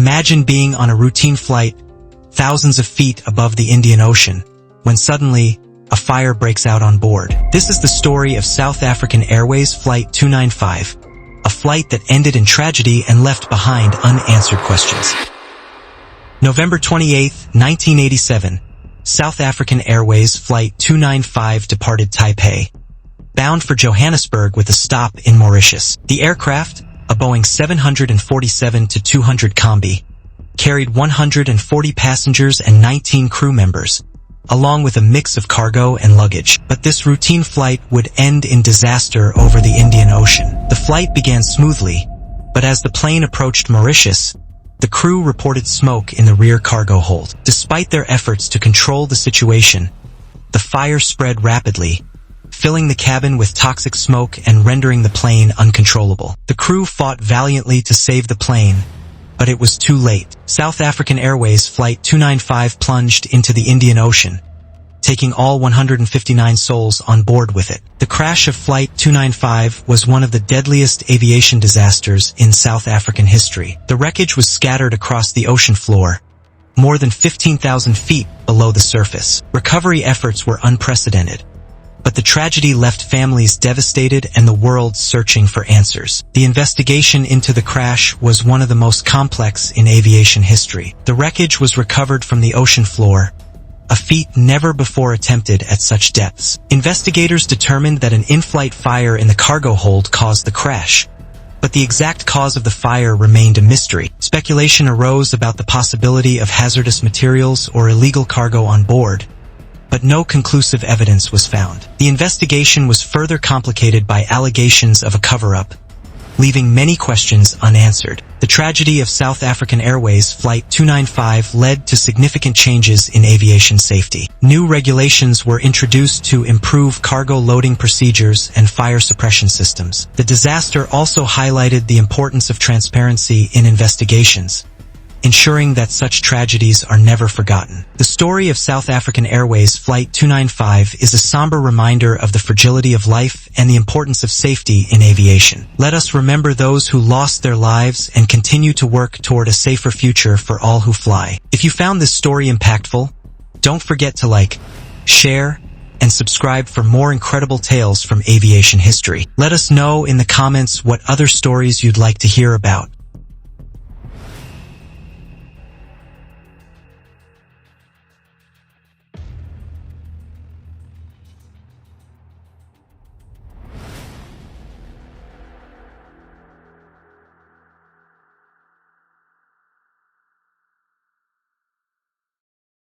Imagine being on a routine flight thousands of feet above the Indian Ocean, when suddenly a fire breaks out on board. This is the story of South African Airways Flight 295, a flight that ended in tragedy and left behind unanswered questions. November 28, 1987, South African Airways Flight 295 departed Taipei, bound for Johannesburg with a stop in Mauritius. The aircraft, a Boeing 747-200 Combi, carried 140 passengers and 19 crew members, along with a mix of cargo and luggage. But this routine flight would end in disaster over the Indian Ocean. The flight began smoothly, but as the plane approached Mauritius, the crew reported smoke in the rear cargo hold. Despite their efforts to control the situation, the fire spread rapidly, filling the cabin with toxic smoke and rendering the plane uncontrollable. The crew fought valiantly to save the plane, but it was too late. South African Airways Flight 295 plunged into the Indian Ocean, taking all 159 souls on board with it. The crash of Flight 295 was one of the deadliest aviation disasters in South African history. The wreckage was scattered across the ocean floor, more than 15,000 feet below the surface. Recovery efforts were unprecedented, but the tragedy left families devastated and the world searching for answers. The investigation into the crash was one of the most complex in aviation history. The wreckage was recovered from the ocean floor, a feat never before attempted at such depths. Investigators determined that an in-flight fire in the cargo hold caused the crash, but the exact cause of the fire remained a mystery. Speculation arose about the possibility of hazardous materials or illegal cargo on board, but no conclusive evidence was found. The investigation was further complicated by allegations of a cover-up, leaving many questions unanswered. The tragedy of South African Airways Flight 295 led to significant changes in aviation safety. New regulations were introduced to improve cargo loading procedures and fire suppression systems. The disaster also highlighted the importance of transparency in investigations, ensuring that such tragedies are never forgotten. The story of South African Airways Flight 295 is a somber reminder of the fragility of life and the importance of safety in aviation. Let us remember those who lost their lives and continue to work toward a safer future for all who fly. If you found this story impactful, don't forget to like, share, and subscribe for more incredible tales from aviation history. Let us know in the comments what other stories you'd like to hear about.